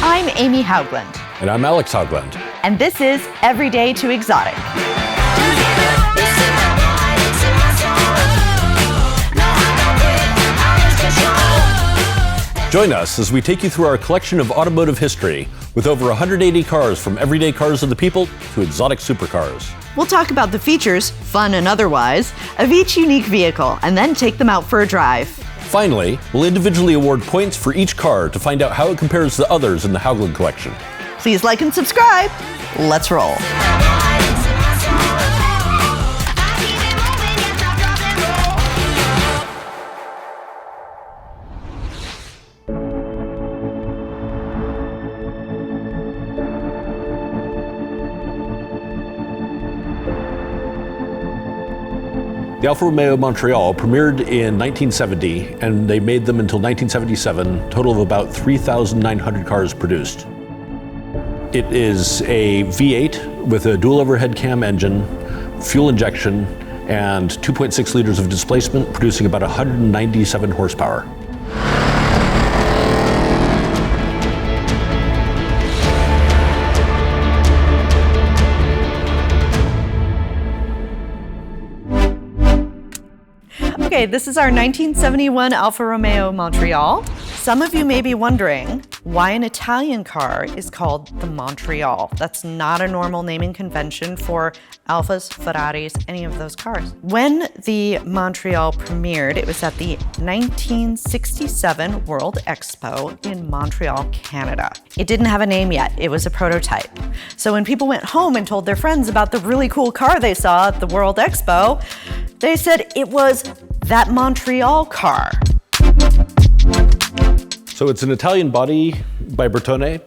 I'm Amy Haugland. And I'm Alex Haugland. And this is Everyday to Exotic. Join us as we take you through our collection of automotive history with over 180 cars, from everyday cars of the people to exotic supercars. We'll talk about the features, fun and otherwise, of each unique vehicle and then take them out for a drive. Finally, we'll individually award points for each car to find out how it compares to others in the Haugland Collection. Please like and subscribe. Let's roll. The Alfa Romeo Montreal premiered in 1970, and they made them until 1977, total of about 3,900 cars produced. It is a V8 with a dual overhead cam engine, fuel injection, and 2.6 liters of displacement, producing about 197 horsepower. Okay, this is our 1971 Alfa Romeo Montreal. Some of you may be wondering why an Italian car is called the Montreal. That's not a normal naming convention for Alfas, Ferraris, any of those cars. When the Montreal premiered, it was at the 1967 World Expo in Montreal, Canada. It didn't have a name yet, it was a prototype. So when people went home and told their friends about the really cool car they saw at the World Expo, they said it was that Montreal car. So it's an Italian body by Bertone,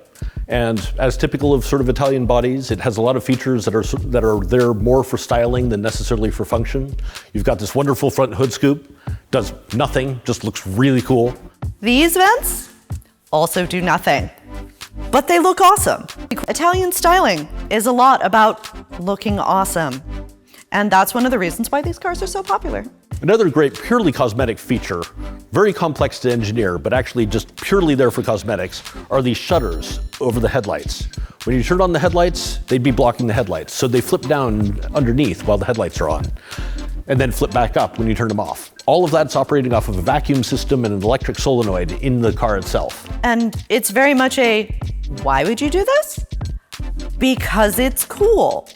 and as typical of sort of Italian bodies, it has a lot of features that are there more for styling than necessarily for function. You've got this wonderful front hood scoop, does nothing, just looks really cool. These vents also do nothing, but they look awesome. Italian styling is a lot about looking awesome, and that's one of the reasons why these cars are so popular. Another great purely cosmetic feature, very complex to engineer, but actually just purely there for cosmetics, are these shutters over the headlights. When you turn on the headlights, they'd be blocking the headlights, so they flip down underneath while the headlights are on, and then flip back up when you turn them off. All of that's operating off of a vacuum system and an electric solenoid in the car itself. And it's very much a, why would you do this? Because it's cool.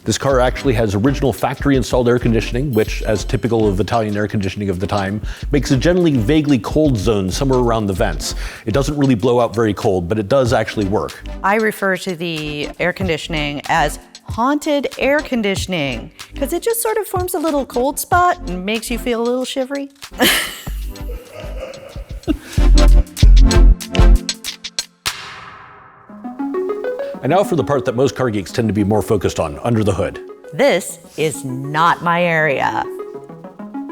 This car actually has original factory installed air conditioning, which, as typical of Italian air conditioning of the time, makes a generally vaguely cold zone somewhere around the vents. It doesn't really blow out very cold, but it does actually work. I refer to the air conditioning as haunted air conditioning, because it just sort of forms a little cold spot and makes you feel a little shivery. And now for the part that most car geeks tend to be more focused on, under the hood. This is not my area.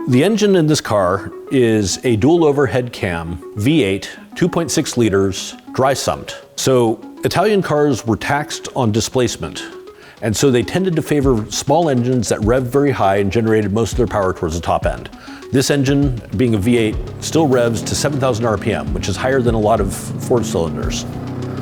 The engine in this car is a dual overhead cam, V8, 2.6 liters, dry sumped. So Italian cars were taxed on displacement, and so they tended to favor small engines that revved very high and generated most of their power towards the top end. This engine, being a V8, still revs to 7,000 RPM, which is higher than a lot of four cylinders.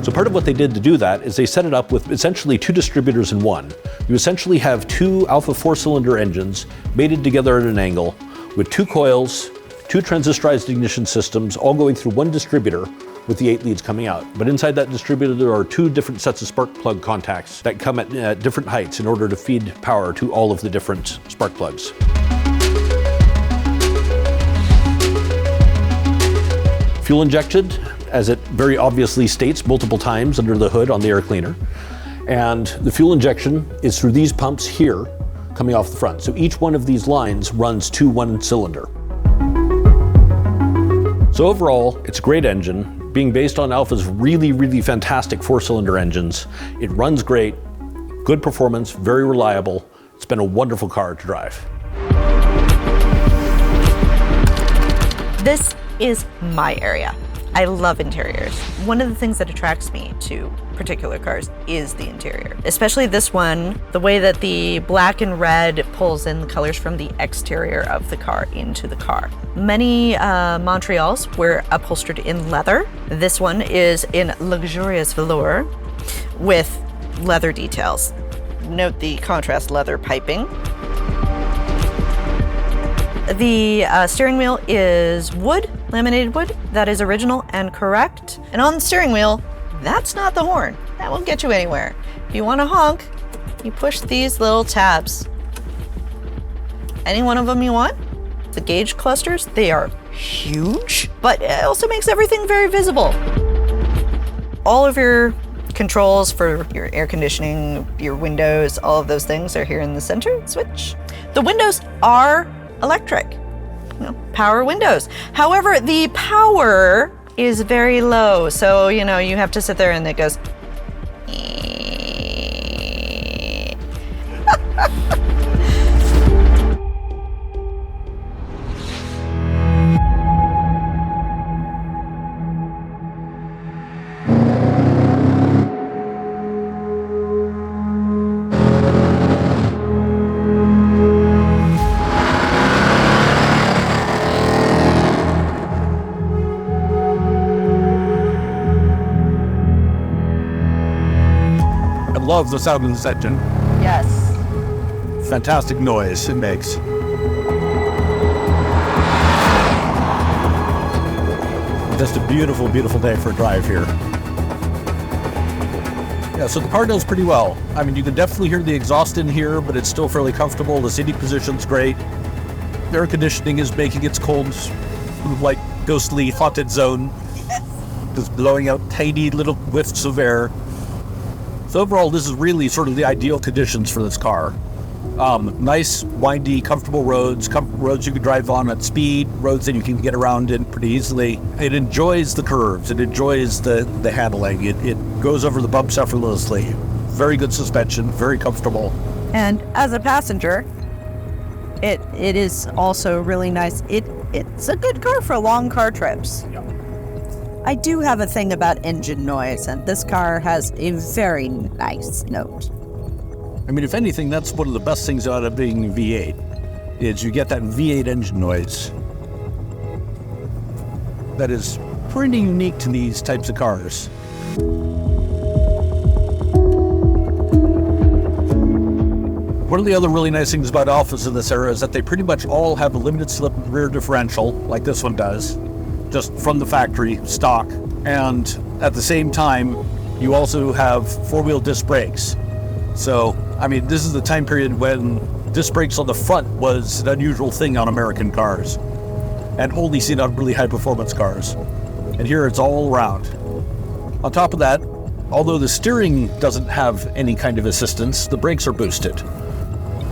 So part of what they did to do that is they set it up with essentially two distributors in one. You essentially have two Alfa four-cylinder engines mated together at an angle with two coils, two transistorized ignition systems, all going through one distributor with the 8 leads coming out. But inside that distributor, there are two different sets of spark plug contacts that come at different heights in order to feed power to all of the different spark plugs. Fuel injected, as it very obviously states multiple times under the hood on the air cleaner. And the fuel injection is through these pumps here, coming off the front. So each one of these lines runs to one cylinder. So overall, it's a great engine. Being based on Alfa's really, really fantastic four-cylinder engines, it runs great, good performance, very reliable. It's been a wonderful car to drive. This is my area. I love interiors. One of the things that attracts me to particular cars is the interior, especially this one, the way that the black and red pulls in the colors from the exterior of the car into the car. Many Montreals were upholstered in leather. This one is in luxurious velour with leather details. Note the contrast leather piping. The steering wheel is wood, laminated wood. That is original and correct. And on the steering wheel, that's not the horn. That won't get you anywhere. If you want to honk, you push these little tabs. Any one of them you want. The gauge clusters, they are huge, but it also makes everything very visible. All of your controls for your air conditioning, your windows, all of those things are here in the center switch. The windows are electric, power windows. However, the power is very low. So, you have to sit there and it goes. Love the sound of this engine. Yes. Fantastic noise it makes. Just a beautiful, beautiful day for a drive here. Yeah, so the car does pretty well. I mean, you can definitely hear the exhaust in here, but it's still fairly comfortable. The seating position's great. The air conditioning is making its cold, like ghostly haunted zone. Just blowing out tiny little whiffs of air. So overall, this is really sort of the ideal conditions for this car. Nice, windy, comfortable roads, roads you can drive on at speed, roads that you can get around in pretty easily. It enjoys the curves, it enjoys the handling, it goes over the bumps effortlessly. Very good suspension, very comfortable. And as a passenger, it is also really nice. It's a good car for long car trips. Yeah. I do have a thing about engine noise, and this car has a very nice note. I mean, if anything, that's one of the best things out of being V8, is you get that V8 engine noise that is pretty unique to these types of cars. One of the other really nice things about Alfas in this era is that they pretty much all have a limited slip rear differential, like this one does, just from the factory stock. And at the same time, you also have four-wheel disc brakes. So, I mean, this is the time period when disc brakes on the front was an unusual thing on American cars, and only seen on really high-performance cars. And here it's all around. On top of that, although the steering doesn't have any kind of assistance, the brakes are boosted.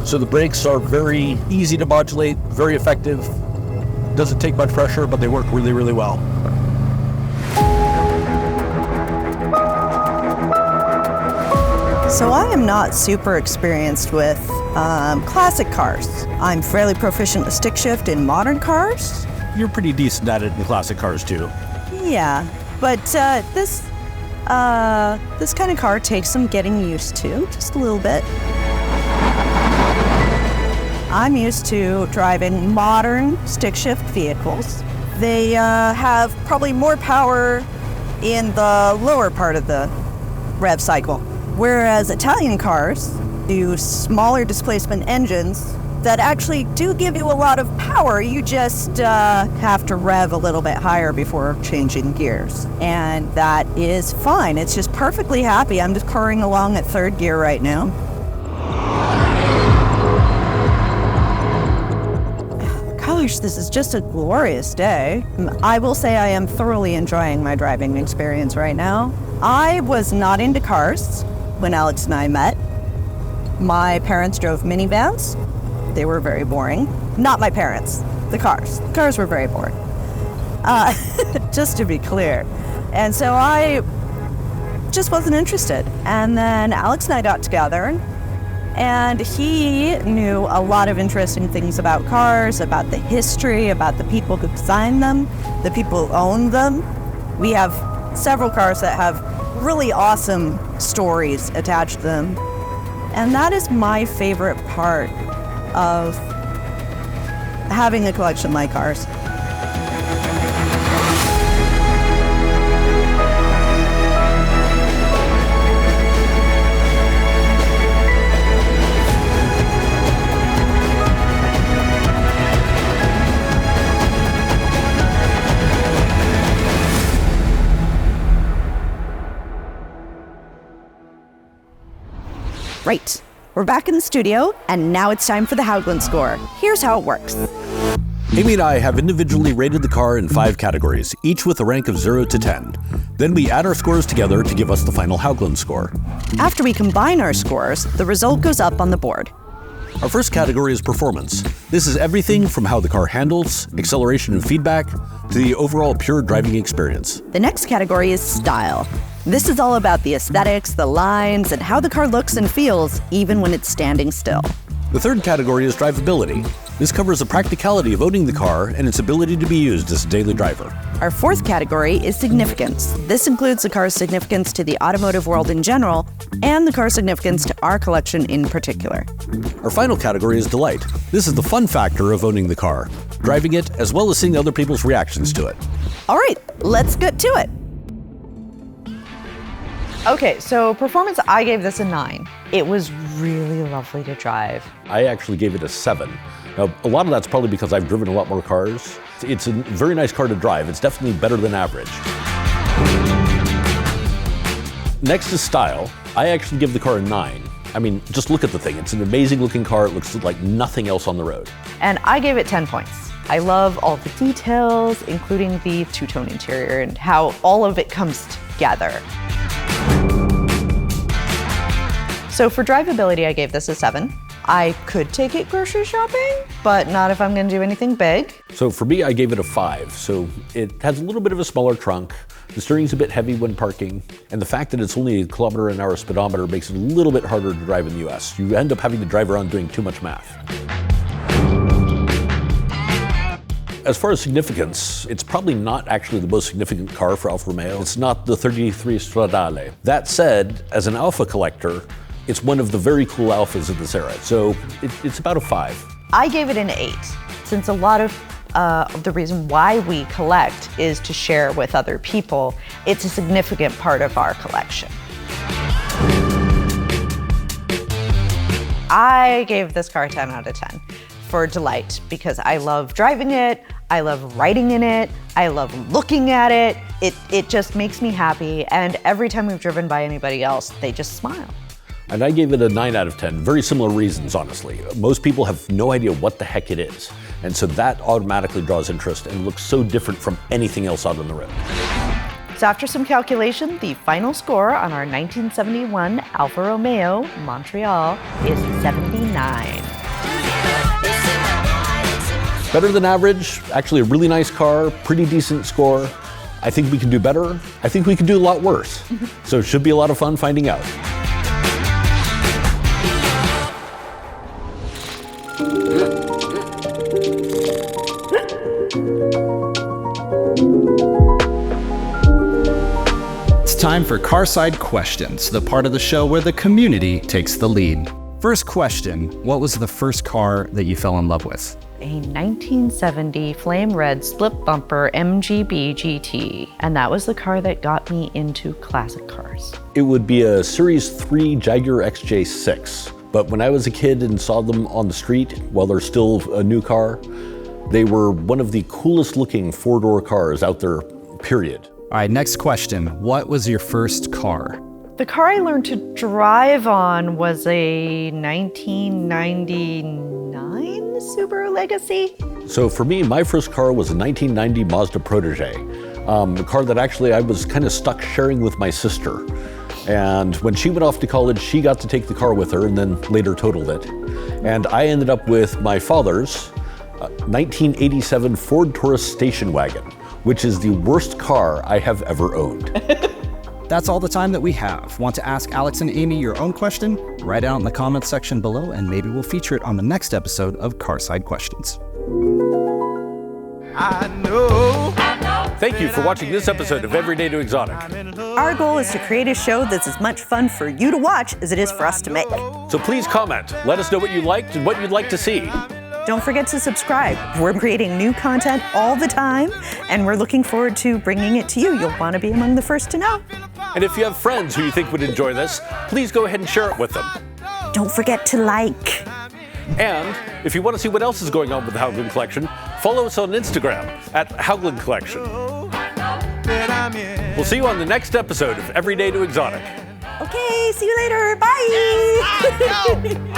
So the brakes are very easy to modulate, very effective. Doesn't take much pressure, but they work really, really well. So I am not super experienced with classic cars. I'm fairly proficient with stick shift in modern cars. You're pretty decent at it in classic cars too. Yeah, but this kind of car takes some getting used to, just a little bit. I'm used to driving modern stick shift vehicles. They have probably more power in the lower part of the rev cycle, whereas Italian cars do smaller displacement engines that actually do give you a lot of power. You just have to rev a little bit higher before changing gears, and that is fine. It's just perfectly happy. I'm just purring along at third gear right now. Gosh, this is just a glorious day. I will say I am thoroughly enjoying my driving experience right now. I was not into cars when Alex and I met. My parents drove minivans. They were very boring. Not my parents, the cars. The cars were very boring. Just to be clear. And so I just wasn't interested. And then Alex and I got together, and he knew a lot of interesting things about cars, about the history, about the people who designed them, the people who owned them. We have several cars that have really awesome stories attached to them. And that is my favorite part of having a collection like ours. Right, we're back in the studio, and now it's time for the Haugland Score. Here's how it works. Amy and I have individually rated the car in 5 categories, each with a rank of 0 to 10. Then we add our scores together to give us the final Haugland score. After we combine our scores, the result goes up on the board. Our first category is performance. This is everything from how the car handles, acceleration and feedback, to the overall pure driving experience. The next category is style. This is all about the aesthetics, the lines, and how the car looks and feels, even when it's standing still. The third category is drivability. This covers the practicality of owning the car and its ability to be used as a daily driver. Our fourth category is significance. This includes the car's significance to the automotive world in general, and the car's significance to our collection in particular. Our final category is delight. This is the fun factor of owning the car, driving it, as well as seeing other people's reactions to it. All right, let's get to it. Okay, so performance, I gave this a 9. It was really lovely to drive. I actually gave it a 7. Now, a lot of that's probably because I've driven a lot more cars. It's a very nice car to drive. It's definitely better than average. Next is style. I actually give the car a 9. I mean, just look at the thing. It's an amazing looking car. It looks like nothing else on the road. And I gave it 10 points. I love all the details, including the two-tone interior and how all of it comes together. So for drivability, I gave this a 7. I could take it grocery shopping, but not if I'm gonna do anything big. So for me, I gave it a 5. So it has a little bit of a smaller trunk. The steering's a bit heavy when parking, and the fact that it's only a km/h speedometer makes it a little bit harder to drive in the US. You end up having to drive around doing too much math. As far as significance, it's probably not actually the most significant car for Alfa Romeo. It's not the 33 Stradale. That said, as an Alfa collector, it's one of the very cool Alfas of this era. So it's about a 5. I gave it an 8, since a lot of the reason why we collect is to share with other people. It's a significant part of our collection. I gave this car a 10 out of 10 for delight, because I love driving it, I love riding in it, I love looking at it. It just makes me happy, and every time we've driven by anybody else, they just smile. And I gave it a 9 out of 10. Very similar reasons, honestly. Most people have no idea what the heck it is. And so that automatically draws interest and looks so different from anything else out on the road. So after some calculation, the final score on our 1971 Alfa Romeo Montreal is 79. Better than average, actually a really nice car, pretty decent score. I think we can do better. I think we can do a lot worse. So it should be a lot of fun finding out. It's time for Carside Questions, the part of the show where the community takes the lead. First question, what was the first car that you fell in love with? A 1970 flame red split bumper MGB GT, and that was the car that got me into classic cars. It would be a Series 3 Jaguar XJ6, but when I was a kid and saw them on the street, while they're still a new car, they were one of the coolest looking 4-door cars out there, period. All right, next question, what was your first car? The car I learned to drive on was a 1999 Subaru Legacy. So for me, my first car was a 1990 Mazda Protege, a car that actually I was kind of stuck sharing with my sister. And when she went off to college, she got to take the car with her and then later totaled it. And I ended up with my father's 1987 Ford Taurus station wagon, which is the worst car I have ever owned. That's all the time that we have. Want to ask Alex and Amy your own question? Write it out in the comments section below, and maybe we'll feature it on the next episode of Carside Questions. Thank Thank you for watching this episode of Everyday to Exotic. Our goal is to create a show that's as much fun for you to watch as it is for us to make. So please comment. Let us know what you liked and what you'd like to see. Don't forget to subscribe. We're creating new content all the time, and we're looking forward to bringing it to you. You'll want to be among the first to know. And if you have friends who you think would enjoy this, please go ahead and share it with them. Don't forget to like. And if you want to see what else is going on with the Haugland Collection, follow us on Instagram at Haugland Collection. We'll see you on the next episode of Everyday to Exotic. Okay, see you later. Bye.